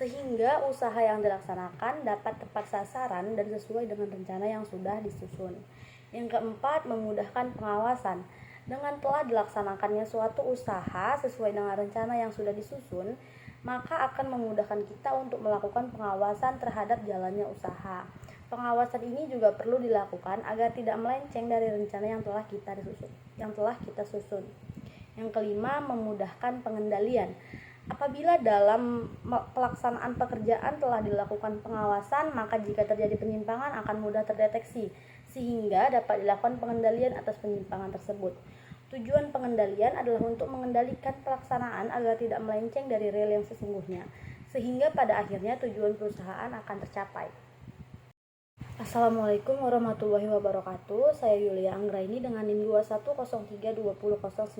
sehingga usaha yang dilaksanakan dapat tepat sasaran dan sesuai dengan rencana yang sudah disusun. Yang keempat, memudahkan pengawasan. Dengan telah dilaksanakannya suatu usaha sesuai dengan rencana yang sudah disusun, maka akan memudahkan kita untuk melakukan pengawasan terhadap jalannya usaha. Pengawasan ini juga perlu dilakukan agar tidak melenceng dari rencana yang telah kita susun. Yang kelima, memudahkan pengendalian. Apabila dalam pelaksanaan pekerjaan telah dilakukan pengawasan, maka jika terjadi penyimpangan akan mudah terdeteksi, sehingga dapat dilakukan pengendalian atas penyimpangan tersebut. Tujuan pengendalian adalah untuk mengendalikan pelaksanaan agar tidak melenceng dari rel yang sesungguhnya, sehingga pada akhirnya tujuan perusahaan akan tercapai. Assalamualaikum warahmatullahi wabarakatuh. Saya Yulia Anggraini dengan NIM 2103200090.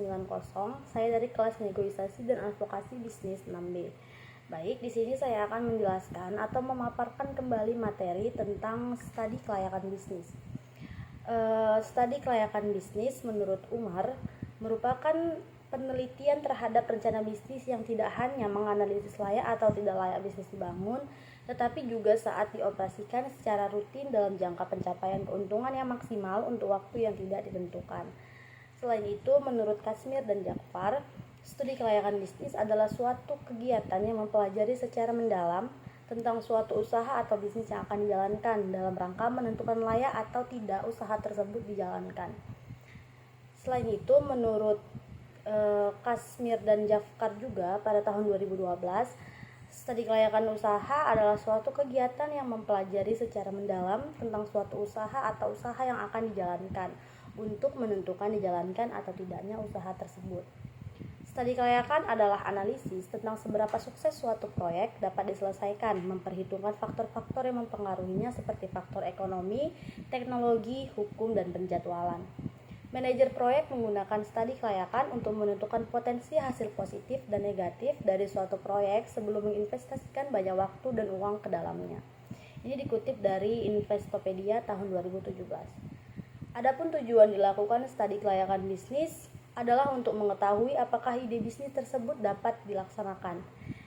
Saya dari kelas negosiasi dan advokasi bisnis 6B. Baik, di sini saya akan menjelaskan atau memaparkan kembali materi tentang studi kelayakan bisnis. Studi kelayakan bisnis menurut Umar merupakan penelitian terhadap rencana bisnis yang tidak hanya menganalisis layak atau tidak layak bisnis dibangun, tetapi juga saat dioperasikan secara rutin dalam jangka pencapaian keuntungan yang maksimal untuk waktu yang tidak ditentukan. Selain itu, menurut Kasmir dan Jakfar, studi kelayakan bisnis adalah suatu kegiatan yang mempelajari secara mendalam tentang suatu usaha atau bisnis yang akan dijalankan dalam rangka menentukan layak atau tidak usaha tersebut dijalankan. Selain itu, menurut Kasmir dan Jafkar juga pada tahun 2012, studi kelayakan usaha adalah suatu kegiatan yang mempelajari secara mendalam tentang suatu usaha atau usaha yang akan dijalankan untuk menentukan dijalankan atau tidaknya usaha tersebut. Studi kelayakan adalah analisis tentang seberapa sukses suatu proyek dapat diselesaikan, memperhitungkan faktor-faktor yang mempengaruhinya seperti faktor ekonomi, teknologi, hukum, dan penjadwalan. Manajer proyek menggunakan studi kelayakan untuk menentukan potensi hasil positif dan negatif dari suatu proyek sebelum menginvestasikan banyak waktu dan uang ke dalamnya. Ini dikutip dari Investopedia tahun 2017. Adapun tujuan dilakukan studi kelayakan bisnis adalah untuk mengetahui apakah ide bisnis tersebut dapat dilaksanakan.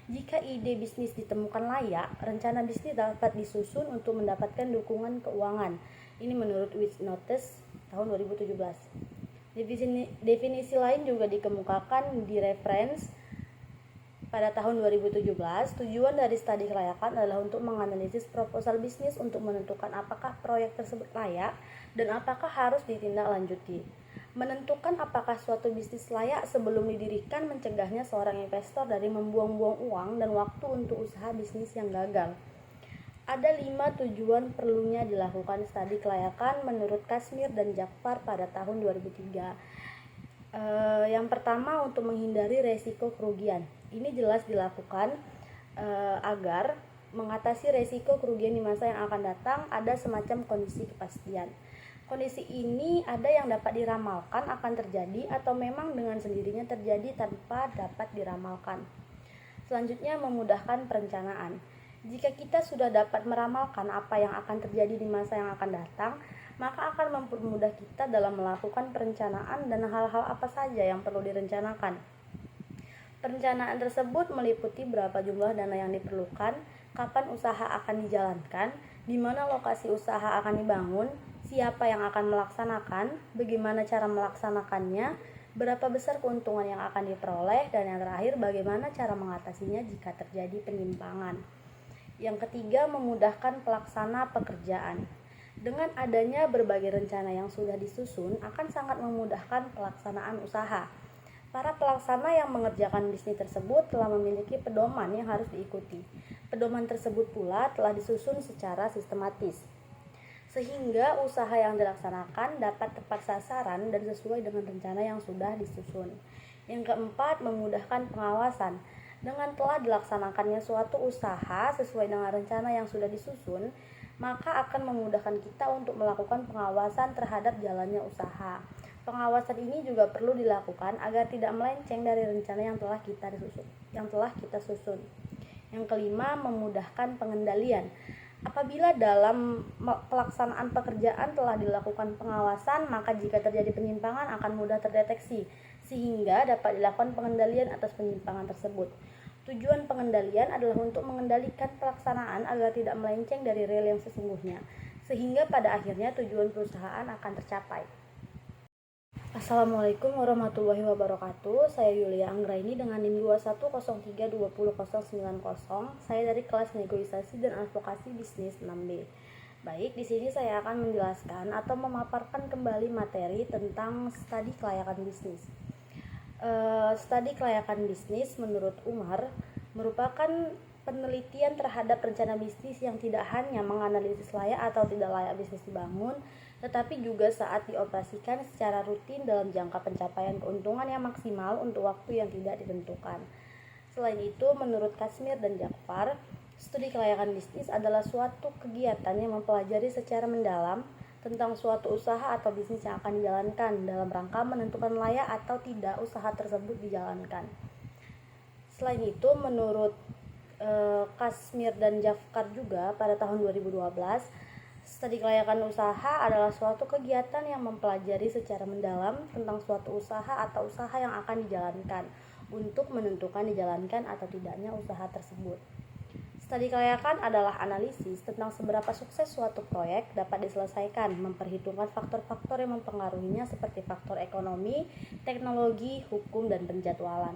Jika ide bisnis ditemukan layak, rencana bisnis dapat disusun untuk mendapatkan dukungan keuangan. Ini menurut Witnotes tahun 2017. Definisi lain juga dikemukakan di reference pada tahun 2017. Tujuan dari studi kelayakan adalah untuk menganalisis proposal bisnis untuk menentukan apakah proyek tersebut layak dan apakah harus ditindaklanjuti. Menentukan apakah suatu bisnis layak sebelum didirikan mencegahnya seorang investor dari membuang-buang uang dan waktu untuk usaha bisnis yang gagal. Ada 5 tujuan perlunya dilakukan studi kelayakan menurut Kasmir dan Jakfar pada tahun 2003. Yang pertama, untuk menghindari resiko kerugian. Ini jelas dilakukan agar mengatasi resiko kerugian di masa yang akan datang. Ada semacam kondisi kepastian. Kondisi ini ada yang dapat diramalkan akan terjadi atau memang dengan sendirinya terjadi tanpa dapat diramalkan. Selanjutnya, memudahkan perencanaan. Jika kita sudah dapat meramalkan apa yang akan terjadi di masa yang akan datang, maka akan mempermudah kita dalam melakukan perencanaan dan hal-hal apa saja yang perlu direncanakan. Perencanaan tersebut meliputi berapa jumlah dana yang diperlukan, kapan usaha akan dijalankan, di mana lokasi usaha akan dibangun, siapa yang akan melaksanakan, bagaimana cara melaksanakannya, berapa besar keuntungan yang akan diperoleh, dan yang terakhir bagaimana cara mengatasinya jika terjadi penyimpangan. Yang ketiga, memudahkan pelaksana pekerjaan. Dengan adanya berbagai rencana yang sudah disusun akan sangat memudahkan pelaksanaan usaha. Para pelaksana yang mengerjakan bisnis tersebut telah memiliki pedoman yang harus diikuti. Pedoman tersebut pula telah disusun secara sistematis, sehingga usaha yang dilaksanakan dapat tepat sasaran dan sesuai dengan rencana yang sudah disusun. Yang keempat, memudahkan pengawasan. Dengan telah dilaksanakannya suatu usaha sesuai dengan rencana yang sudah disusun, maka akan memudahkan kita untuk melakukan pengawasan terhadap jalannya usaha. Pengawasan ini juga perlu dilakukan agar tidak melenceng dari rencana yang telah kita susun. Yang kelima, memudahkan pengendalian. Apabila dalam pelaksanaan pekerjaan telah dilakukan pengawasan, maka jika terjadi penyimpangan akan mudah terdeteksi, sehingga dapat dilakukan pengendalian atas penyimpangan tersebut. Tujuan pengendalian adalah untuk mengendalikan pelaksanaan agar tidak melenceng dari rel yang sesungguhnya, sehingga pada akhirnya tujuan perusahaan akan tercapai. Assalamualaikum warahmatullahi wabarakatuh. Saya Yulia Anggraini dengan NIM 2103200090. Saya dari kelas negosiasi dan advokasi bisnis 6B. Baik, di sini saya akan menjelaskan atau memaparkan kembali materi tentang studi kelayakan bisnis. Studi kelayakan bisnis menurut Umar merupakan penelitian terhadap rencana bisnis yang tidak hanya menganalisis layak atau tidak layak bisnis dibangun, tetapi juga saat dioperasikan secara rutin dalam jangka pencapaian keuntungan yang maksimal untuk waktu yang tidak ditentukan. Selain itu, menurut Kasmir dan Jakfar, studi kelayakan bisnis adalah suatu kegiatan yang mempelajari secara mendalam tentang suatu usaha atau bisnis yang akan dijalankan dalam rangka menentukan layak atau tidak usaha tersebut dijalankan. Selain itu, menurut Kasmir dan Jafkar juga pada tahun 2012, studi kelayakan usaha adalah suatu kegiatan yang mempelajari secara mendalam tentang suatu usaha atau usaha yang akan dijalankan untuk menentukan dijalankan atau tidaknya usaha tersebut. Studi kelayakan adalah analisis tentang seberapa sukses suatu proyek dapat diselesaikan, memperhitungkan faktor-faktor yang mempengaruhinya seperti faktor ekonomi, teknologi, hukum, dan penjadwalan.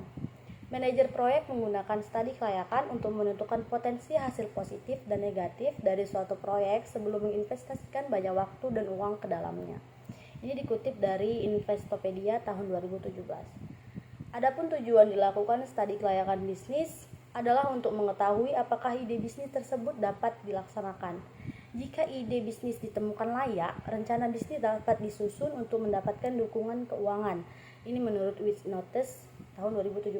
Manajer proyek menggunakan studi kelayakan untuk menentukan potensi hasil positif dan negatif dari suatu proyek sebelum menginvestasikan banyak waktu dan uang ke dalamnya. Ini dikutip dari Investopedia tahun 2017. Adapun tujuan dilakukan studi kelayakan bisnis adalah untuk mengetahui apakah ide bisnis tersebut dapat dilaksanakan. Jika ide bisnis ditemukan layak, rencana bisnis dapat disusun untuk mendapatkan dukungan keuangan. Ini menurut Which Notice tahun 2017.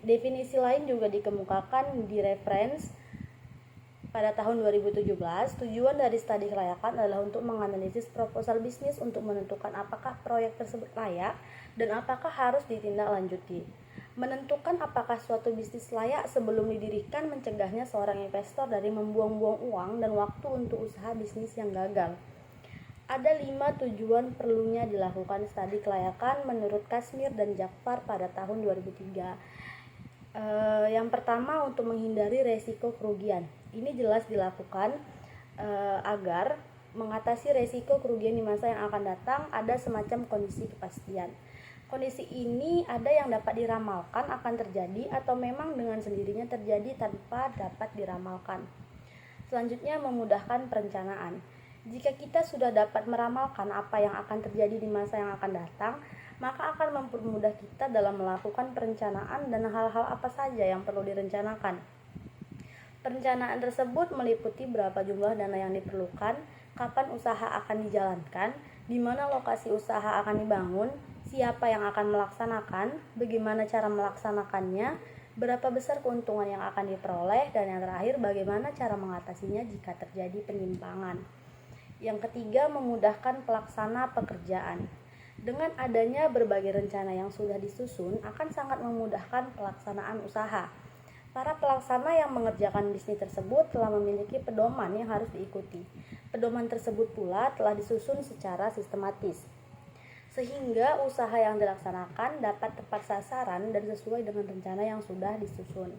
Definisi lain juga dikemukakan di reference pada tahun 2017. Tujuan dari studi kelayakan adalah untuk menganalisis proposal bisnis untuk menentukan apakah proyek tersebut layak dan apakah harus ditindaklanjuti. Menentukan apakah suatu bisnis layak sebelum didirikan mencegahnya seorang investor dari membuang-buang uang dan waktu untuk usaha bisnis yang gagal. Ada 5 tujuan perlunya dilakukan studi kelayakan menurut Kasmir dan Jakfar pada tahun 2003. Yang pertama, untuk menghindari resiko kerugian. Ini jelas dilakukan agar mengatasi resiko kerugian di masa yang akan datang. Ada semacam kondisi kepastian. Kondisi ini ada yang dapat diramalkan akan terjadi atau memang dengan sendirinya terjadi tanpa dapat diramalkan. Selanjutnya, memudahkan perencanaan. Jika kita sudah dapat meramalkan apa yang akan terjadi di masa yang akan datang, maka akan mempermudah kita dalam melakukan perencanaan dan hal-hal apa saja yang perlu direncanakan. Perencanaan tersebut meliputi berapa jumlah dana yang diperlukan, kapan usaha akan dijalankan, di mana lokasi usaha akan dibangun, siapa yang akan melaksanakan, bagaimana cara melaksanakannya, berapa besar keuntungan yang akan diperoleh, dan yang terakhir bagaimana cara mengatasinya jika terjadi penyimpangan. Yang ketiga, memudahkan pelaksana pekerjaan. Dengan adanya berbagai rencana yang sudah disusun akan sangat memudahkan pelaksanaan usaha. Para pelaksana yang mengerjakan bisnis tersebut telah memiliki pedoman yang harus diikuti. Pedoman tersebut pula telah disusun secara sistematis, sehingga usaha yang dilaksanakan dapat tepat sasaran dan sesuai dengan rencana yang sudah disusun.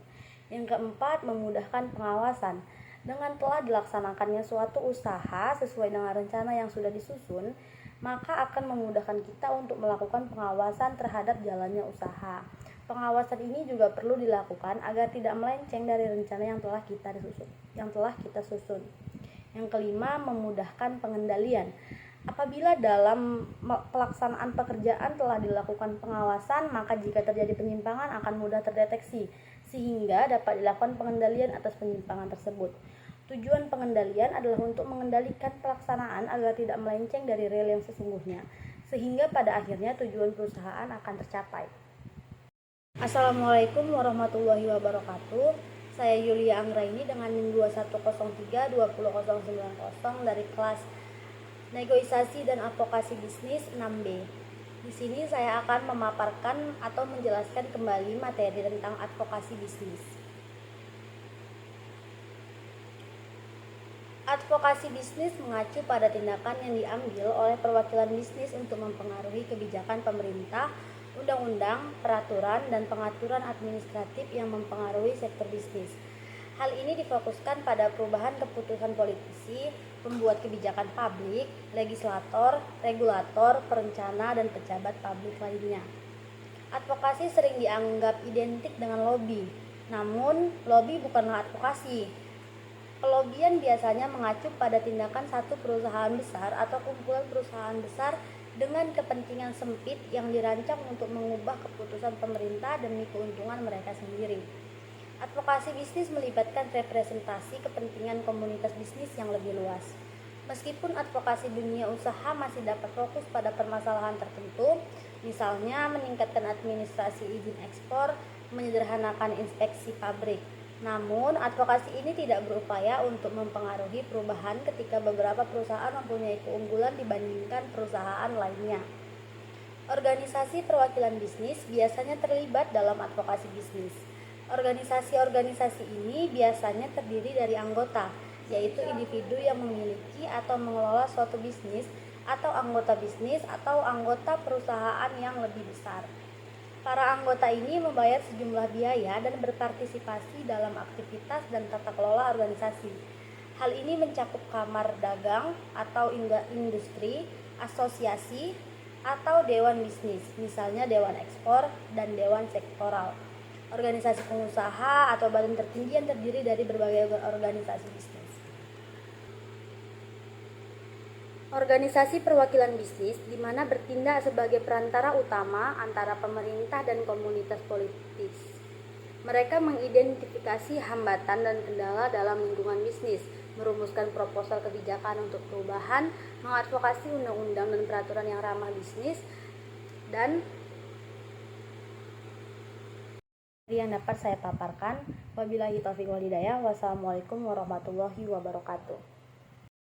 Yang keempat, memudahkan pengawasan. Dengan telah dilaksanakannya suatu usaha sesuai dengan rencana yang sudah disusun, maka akan memudahkan kita untuk melakukan pengawasan terhadap jalannya usaha. Pengawasan ini juga perlu dilakukan agar tidak melenceng dari rencana yang telah kita susun. Yang kelima, memudahkan pengendalian. Apabila dalam pelaksanaan pekerjaan telah dilakukan pengawasan, maka jika terjadi penyimpangan akan mudah terdeteksi, sehingga dapat dilakukan pengendalian atas penyimpangan tersebut. Tujuan pengendalian adalah untuk mengendalikan pelaksanaan agar tidak melenceng dari rel yang sesungguhnya, sehingga pada akhirnya tujuan perusahaan akan tercapai. Assalamualaikum warahmatullahi wabarakatuh. Saya Yulia Anggraini dengan NIM 2103200090 dari kelas negosiasi dan advokasi bisnis 6B. Di sini saya akan memaparkan atau menjelaskan kembali materi tentang advokasi bisnis. Advokasi bisnis mengacu pada tindakan yang diambil oleh perwakilan bisnis untuk mempengaruhi kebijakan pemerintah, undang-undang, peraturan, dan pengaturan administratif yang mempengaruhi sektor bisnis. Hal ini difokuskan pada perubahan keputusan politisi, pembuat kebijakan publik, legislator, regulator, perencana, dan pejabat publik lainnya. Advokasi sering dianggap identik dengan lobby, namun lobby bukanlah advokasi. Pelobian biasanya mengacu pada tindakan satu perusahaan besar atau kumpulan perusahaan besar dengan kepentingan sempit yang dirancang untuk mengubah keputusan pemerintah demi keuntungan mereka sendiri. Advokasi bisnis melibatkan representasi kepentingan komunitas bisnis yang lebih luas. Meskipun advokasi dunia usaha masih dapat fokus pada permasalahan tertentu, misalnya meningkatkan administrasi izin ekspor, menyederhanakan inspeksi pabrik. Namun, advokasi ini tidak berupaya untuk mempengaruhi perubahan ketika beberapa perusahaan mempunyai keunggulan dibandingkan perusahaan lainnya. Organisasi perwakilan bisnis biasanya terlibat dalam advokasi bisnis. Organisasi-organisasi ini biasanya terdiri dari anggota, yaitu individu yang memiliki atau mengelola suatu bisnis, atau anggota bisnis, atau anggota perusahaan yang lebih besar. Para anggota ini membayar sejumlah biaya dan berpartisipasi dalam aktivitas dan tata kelola organisasi. Hal ini mencakup kamar dagang atau industri, asosiasi, atau dewan bisnis, misalnya dewan ekspor dan dewan sektoral. Organisasi pengusaha atau badan tertinggi yang terdiri dari berbagai organisasi bisnis. Organisasi perwakilan bisnis di mana bertindak sebagai perantara utama antara pemerintah dan komunitas politis. Mereka mengidentifikasi hambatan dan kendala dalam lingkungan bisnis, merumuskan proposal kebijakan untuk perubahan, mengadvokasi undang-undang dan peraturan yang ramah bisnis, dan yang dapat saya paparkan. Wabillahi taufiq wal hidayah. Wassalamualaikum warahmatullahi wabarakatuh.